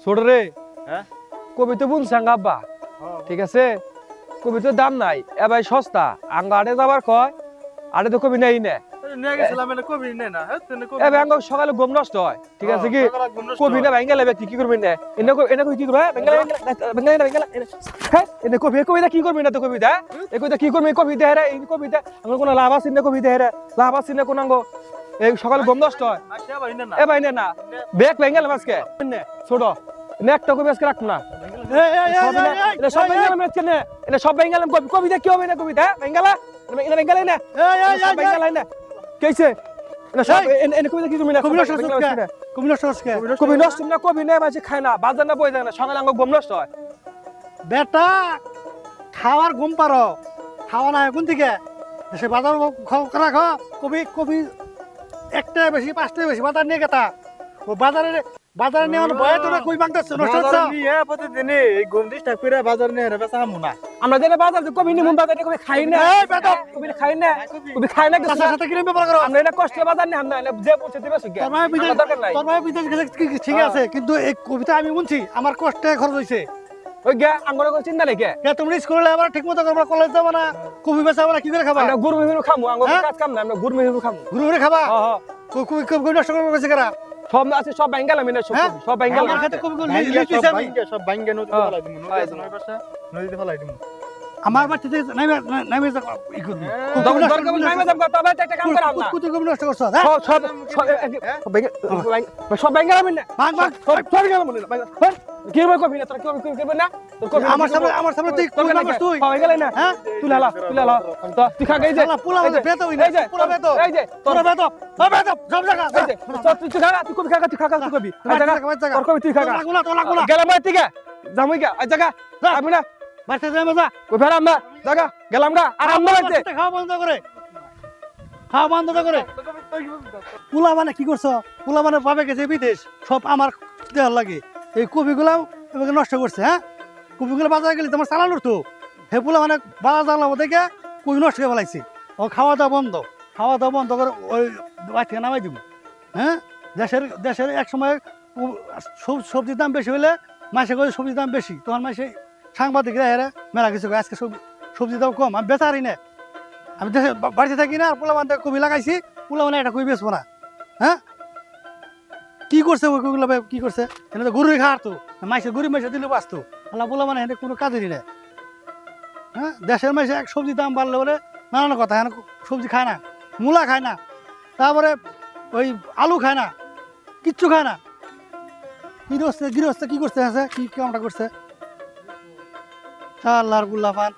ছোট রে হ্যাঁ কবি তো বুনছাং আব্বা ঠিক আছে কবি তো দাম নাই এ ভাই সস্তা আঙ্গা আড়ে যাবার কয় আড়ে তো কবি নেই না নিয়ে গেছিলাম এটা কবি নেই না হ্যাঁ এ ভাই আঙ্গা সকালে ঘুম নষ্ট হয় ঠিক আছে কি কবি না ভাঙ্গা লেবে কি করবি না এনে এনে কি করবে ভাঙ্গা হ্যাঁ এনে কবিতা কি করবি না তো কবিতা এই কবিতা কি করবি কবিতা রে এই কবিতা আমার কোনো লাভ আছে না কবিতা রে লাভ আছে না কোন আঙ্গ এই সকালে ঘুম নষ্ট হয় এ ভাই না ব্যাগ ভাঙ্গা লেবে আজকে ছোট একটা কবি আজকে রাখ না সব বেঙ্গালাম কেনে এটা সব বেঙ্গালাম কবিতা কি হবে না কবিতা বেঙ্গালা এটা বেঙ্গালাই না বেঙ্গালাই না কেছে এটা সব এনে কবিতা কি তুমি না কবি নষ্ট না কবি না মাঝে খায় না বাজার না বই যায় না সকালে আঙ্গ ঘুম নষ্ট হয় বেটা খাওয়ার ঘুম পারো খাওয়া না কোন থেকে সে বাজার রাখো কবি কবি একটাই বেশি পাঁচটাই বেশি বাজার নিয়ে গেতা ও বাজারে নেওয়ার ভয়ে তোরা কই বাংতাছ নষ্ট হচ্ছে নিয়ে প্রতিদিন এই ঘুম ডিস্টার্ব করে বাজার নিয়ে রে বেচা আমু না আমরা যেন বাজার কবি নিমু বাজারে কবি খাই না কবি খাই না কবি খাই না তার সাথে কি ব্যাপার করো আমরা এটা কষ্ট বাজার নিয়ে আমরা যে পৌঁছে দিবে সুগে তোর ভাই বিদেশ গেছে ঠিক আছে কিন্তু এই কবিতা আমি শুনছি আমার কষ্টে খরচ হইছে ওই গে আঙ্গরে কো চিন্তা নেই কে তোমরা স্কুলে আবার ঠিকমতো করবা কলেজ যাবা না কবি বেচা না কি করে খাবা আমরা গুড় মিহিরু খামু আঙ্গর কাজ কাম না আমরা গুড় মিহিরু খামু গুরুরে খাবা হ্যাঁ কবি নষ্ট করবে বেশি করা সব আছে সব বেঙ্গালাম না সব বেঙ্গালাম আমার হাতে কবি লিখতেছি আমি সব ভাঙ্গে নদীতে ফেলাই দিমু নদীতে ফেলাই দিমু আমার বাড়ি থেকে নামে ই করবি দরকার নাই মাঝে তবে একটা কাম করা না কুতু কবি নষ্ট করছ সব বেঙ্গালাম না ভাগ ভাগ সব বেঙ্গালাম না কি হবে কবি না তোর কি করবে না তোর কবি আমার সামনে তুই কবি না তুই বেঙ্গালাই না হ্যাঁ তুই লালা তো তুই খা গই যে পুলা বেতো হই না পুলা বেতো এই যে তোর বেতো সব জায়গা এই যে তুই খা তুই কবি খা তুই কবি তোর কবি তুই খা লাগলা গেলাম বাড়ি থেকে জামুই গা আই জায়গা আমি না বাড়িতে যাই মজা কই ফেরাম না জায়গা গেলাম গা আর আম্মা লাগছে খাওয়া বন্ধ করে খাওয়া বন্ধ করে পুলা মানে কি করছো পুলা মানে পাবে গেছে বিদেশ সব আমার দেওয়ার লাগে এই কপিগুলা এবার নষ্ট করছে হ্যাঁ কপিগুলো বাজারে গেলে তোমার চালানোর তো হে পুলা মানে বাজার জানলাম দেখে কপি নষ্ট করে ফেলাইছে ও খাওয়া দাওয়া বন্ধ করে ওই বাড়ি থেকে নামাই দিব হ্যাঁ দেশের এক সময় সবজির দাম বেশি হলে মাসে করে সবজির দাম বেশি তোমার মাসে সাংবাদিকরা হেরে মেলা কিছু আজকে সবজির দাম কম আমি বেচারি না আমি দেশে বাড়িতে থাকি না আর পোলা বান্ধব কবি লাগাইছি পোলা মানে এটা কবি বেচবো না হ্যাঁ কি করছে ওই কবিগুলো কি করছে এনে তো গরুই খাওয়ার তো মাইসে গরিব মাইসে দিলে বাঁচতো আল্লাহ পোলা মানে এনে কোনো কাজেরই না হ্যাঁ দেশের মাইসে এক সবজির দাম বাড়লে বলে নানান কথা হ্যাঁ সবজি খায় না মূলা খায় না তারপরে ওই আলু খায় না কিচ্ছু খায় না গৃহস্থ কি করছে আছে কি কামটা করছে আল্লাহর গুল্লা পান